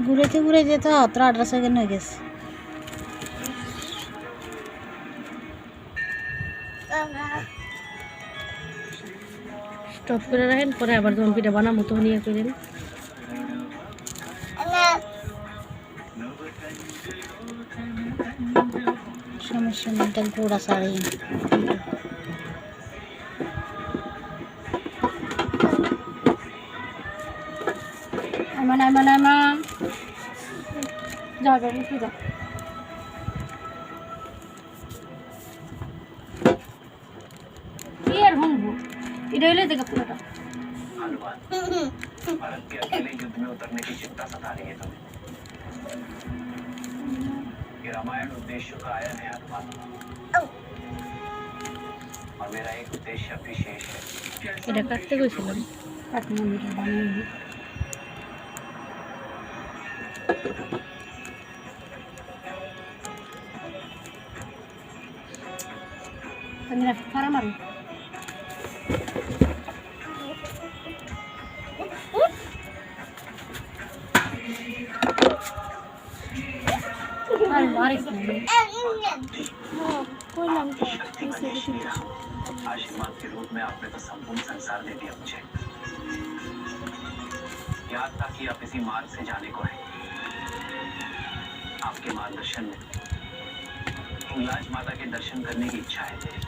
ঘুরেতে ঘুরেতে তো 18 সেকেন্ড হয়ে গেছে। স্টপ করে রাখেন, পরে আবার যখন পিঠা বানাবো তখন ইয়ে করেন। সমস্যা নেই, এটা গোড়া ছাড়ি। যাবে উঠে যা। কি আর হুনবো, এটা হইলে দেখা পুরোটা। भारत के अकेले युद्ध में उतरने की चिंता सता रही है तुम्हें। ये रामायण उद्देश्य का आया है हनुमान, और मेरा एक उद्देश्य अभी शेष है। এটা কাটতে গেছিলাম, কাটলাম, এটা বানিয়ে Tanya para maru. आशीर्वाद के रूप में आपने तो संपूर्ण संसार दे दिया मुझे। याद था कि आप इसी मार्ग से जाने को है। आपके मार्गदर्शन में हिंगलाज माता के दर्शन करने की इच्छा है मेरी।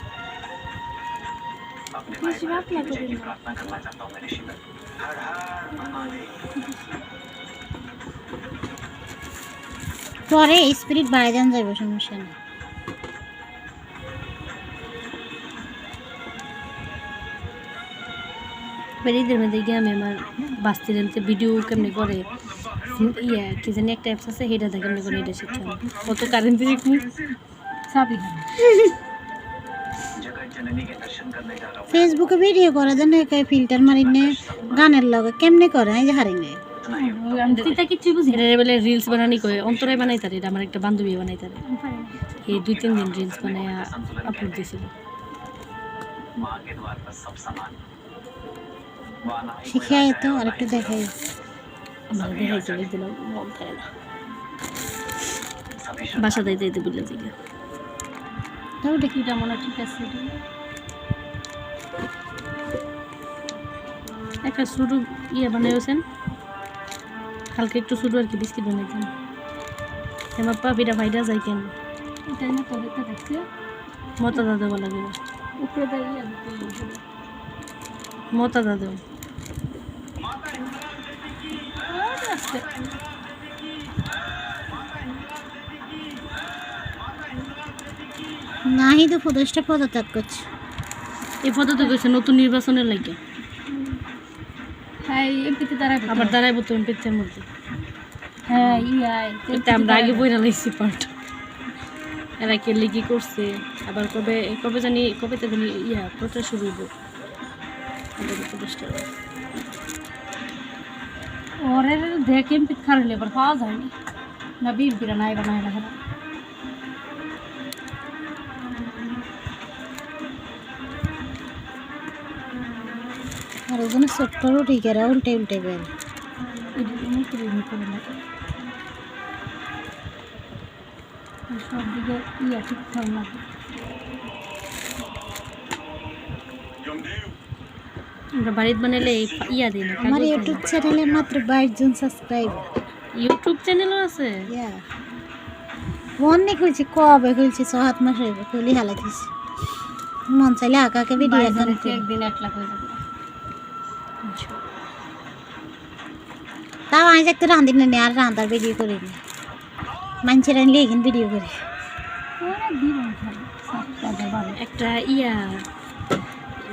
अपने भाई भारत की विजय की प्रार्थना करना चाहता हूँ मेरे शिविर। हर हर महादेव। পরে স্পিরিট বাড়াই দেন যাবে, সমস্যা নেই। বেরিদের মধ্যে গিয়ে আমি আমার বাস্তির ভিডিও কেমনি করে ইয়ে কি জানি একটা অ্যাপস আছে, সেটা দেখে কেমনি করে এটা শিখছি। কত কারেন্ট দেখুন সাবি ফেসবুকে ভিডিও করে দেন, ফিল্টার মারি নে গানের লগে কেমনে করে এই যে হারি নে। কিছু বুঝি এটা বলে রিলস বানানি কয় অন্তরায় বানাই তারে, এটা আমার একটা বান্ধবী বানাই তারে। এই 2-3 দিন রিলস বানায় আপলোড দিয়েছিল। শিখাই তো আরেকটু দেখাই। বাসা দিতে দিতে বললে দিকে তাও দেখি এটা মনে ঠিক আছে। একটা শুরু ইয়ে বানাইছেন কালকে, একটু শুরু আর কি বিস্কিট বানাইছেন। আমার পাপিটা ভাইটা যাই কেন এটাই না করে তো দেখছে মতা দাদা বলা যাবে উপরে দাঁড়িয়ে মতা দাদা নাহি তো প্রদেশটা পদত্যাগ করছে। এই পদত্যাগ করছে নতুন নির্বাচনের লাগে। হ্যাঁ এমপিতে দাঁড়াবে, আবার দাঁড়াইবো তো এমপির মধ্যে। হ্যাঁ এটা আমরা আগে বইরা লাইছি পার্ট। এরা কে লিগি করছে, আবার কবে কবে জানি কবে তো জানি ইয়া প্রচার শুরু হইব। ওরে দেখে এমপি খারলে আবার পাওয়া যায়নি না, বিরা নাই বানায় না। আর ওখানে ছোট্টরও ঠিক আছে, উল্টে উল্টে বেল সব দিকে ইয়া ঠিকঠাক না। আমরা বাড়িতে বানালে ইয়া দিই না। আমার ইউটিউব চ্যানেলে মাত্র 22 জন সাবস্ক্রাইব। ইউটিউব চ্যানেলও আছে? অনেক হয়েছে, কবে খুলছি 6-7 মাস হয়ে খুলি হালাইছি। মন চাইলে আকাকে ভিডিও একদিন 1 লাখ হয়ে যাবে। তাও আমি একটা রাঁধি না আর রাঁধার ভিডিও করিনি, মানুষের আনলে এখানে ভিডিও করি। একটা ইয়া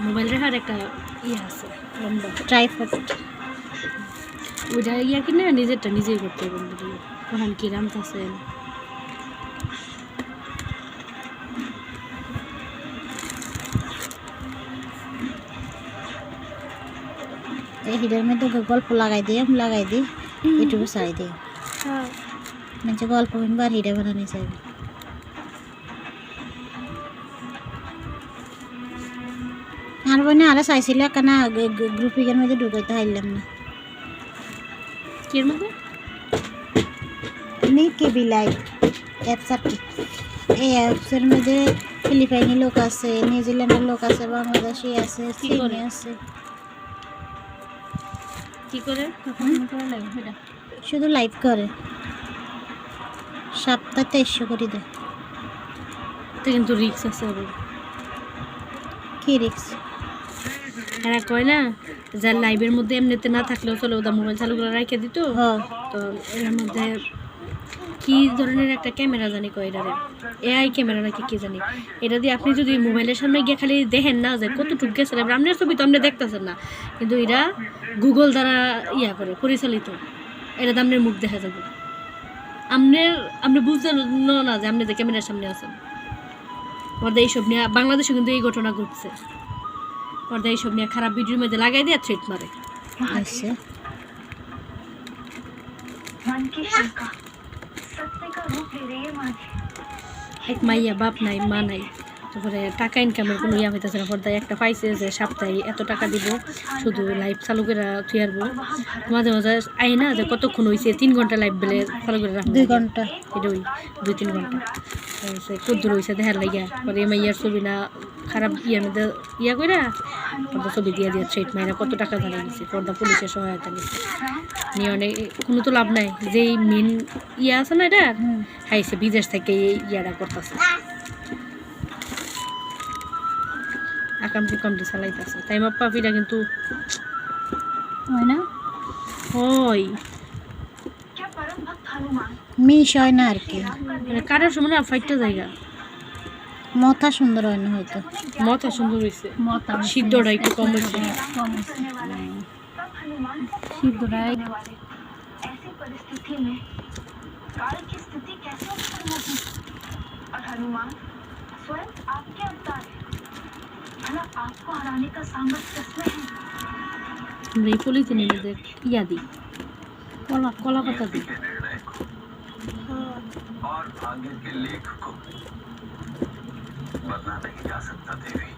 মোবাইল রাখার একটা ইয়া আছে লম্বা ট্রাইপড, ওইটা ইয়া কিনা নিজেরটা নিজেই করতে হবে ভিডিও। তখন কি রামতাছেন এই হিডের মধ্যে গল্প লাগাই দিই ইউটিউবে ছাড়াই দিই। মানে গল্প কিনবো আর হিডে বানানি চাইবে। আর আর বোনে আরো চাইছিল কেন গ্রুপিংয়ের মধ্যে ঢুকাইতে হারলাম না কি এর মধ্যে নি কেবি লাইভ অ্যাপস আর কি এই অ্যাপসের মধ্যে ফিলিপাইনি লোক আছে নিউজিল্যান্ডের লোক আছে বাংলাদেশি আছে চীনি আছে কি করে করে লাগে এটা শুধু লাইভ করে সপ্তাহে 2300 করে দেয় তো কিন্তু রিস্ক আছে আবার কি রিক্স এরা কয় না যার লাইভের মধ্যে এমনিতে না থাকলেও চলে ওটা মোবাইল চালু করে রেখে দিত হ্যাঁ তো এর মধ্যে কি ধরনের একটা ক্যামেরা জানি কয় এটারে এআই ক্যামেরা নাকি কি জানি এটা দিয়ে আপনি যদি মোবাইলের সামনে গিয়ে খালি দেখেন না যে কতটুকু গেছে আপনার ছবি তো আপনি দেখতেছেন না কিন্তু এরা গুগল দ্বারা ইয়া করে পরিচালিত এটা তো আপনার মুখ দেখা যাবে আপনি বুঝতেন না যে আপনি যে ক্যামেরার সামনে আছেন পর্দা এইসব নিয়ে বাংলাদেশে কিন্তু এই ঘটনা ঘটছে পর্দা এইসব নিয়ে খারাপ ভিডিওর মধ্যে লাগাই দিয়ে থ্রেট মারে আচ্ছা मन की शंका सत्य का रूप ले रही है माँ जी। এক মাইয়া বাপ নাই মা নাই তারপরে টাকা ইনকামের কোনো ইয়া হইতেছে না পর্দায় একটা পাইছে যে সপ্তাহে এত টাকা দিব শুধু লাইভ চালু করে থুই আসবো মাঝে মাঝে আই না যে কতক্ষণ হয়েছে 3 ঘন্টা লাইভ বেলে ফলো করে রাখবো 2 ঘন্টা এটা ওই 2-3 ঘন্টা সে কদ্দুর হয়েছে দেখার লাগিয়া পরে এই মাইয়ার ছবি না খারাপ ইয়ার মধ্যে ইয়া করে পর্দা ছবি দিয়ে দিয়ে থ্রেট মাইরা কত টাকা জানা গেছে পর্দা পুলিশের সহায়তা নিচ্ছে নিয়ে অনেক কোনো তো লাভ নাই যেই মেন ইয়া আছে না এটা খাইছে বিদেশ থেকে এই ইয়াটা করতেছে আকামটি চালাইতেছে তাই মা পাপিটা কিন্তু হয় না হয় क्या परम भक्त हनुमान মিশ হয় না আর কি মানে কাটার সময় না ফাইটটা জায়গা মাথা সুন্দর হয় না হয়তো মাথা সুন্দর হয়েছে সিদ্ধটা একটু কম হয়েছে तब हनुमान সিদ্ধটা होने वाले ऐसी परिस्थिति में काल की स्थिति कैसे उत्पन्न होगी और हनुमान स्वयं आपके अवतार है भला आपको हराने का सामर्थ्य किसमें है আমরা এই পলিথিনের মধ্যে ইয়া দিই কলা পাতা দিই निर्णय को और आगे के लेख को बदला नहीं जा सकता देवी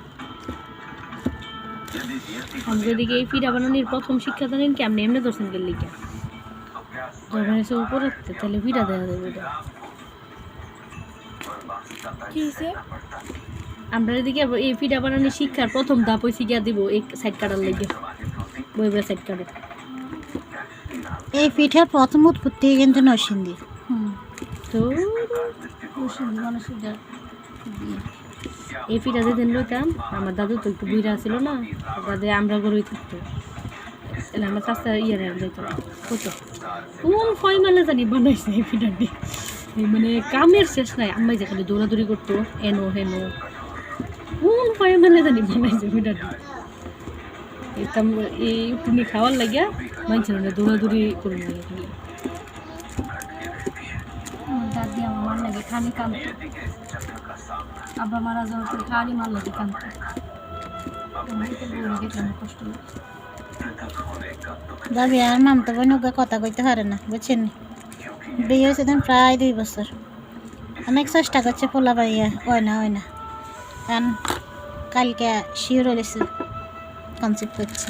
यदि नियति को আমরা এদিকে এই পিঠা বানানোর প্রথম শিক্ষা জানেন কি আপনি এমনি দর্শন গেলে লিখা अभ्यास যখন এসে উপরে তাহলে পিঠা দেওয়া যাবে এটা और वास्तवता কি হয়েছে আমরা এদিকে এই পিঠা বানানোর শিক্ষার প্রথম ধাপ হয়েছে গিয়া দিব এই সাইড কাটার লেগে বই সাইড কাটো এই পিঠার প্রথম উৎপত্তি কিন্তু নরসিংদী তো এই পিঠা যেদিন লইতাম আমার দাদু তো একটু বুড়া ছিল না দাদু আমরা গরুই থাকতো তাহলে আমার চাষা ইয়ে যাইতো কত কোন ফয় মানে জানি বানাইছে এই পিঠাটি মানে কামের শেষ নাই আম্মাই যে খালি দৌড়াদৌড়ি করতো এনো হেনো কোন ফয় মানে জানি বানাইছে পিঠাটি এই পুনি খাওয়ার লাগিয়া মানুষের দৌড়াদৌড়ি করে লাগে খালি দাদি আমার মার লাগে খালি কান্ত আব্বা মারা যাওয়ার পর খালি মার লাগে কান্ত কষ্ট লাগে দাবি আর মামতা বোন ওকে কথা কইতে পারে না বুঝছেন বিয়ে হয়েছে তখন প্রায় 2 বছর অনেক চেষ্টা করছে পোলা পাইয়া হয় না কারণ কালকে শিওর হয়েছে কনসেপ্ট করছে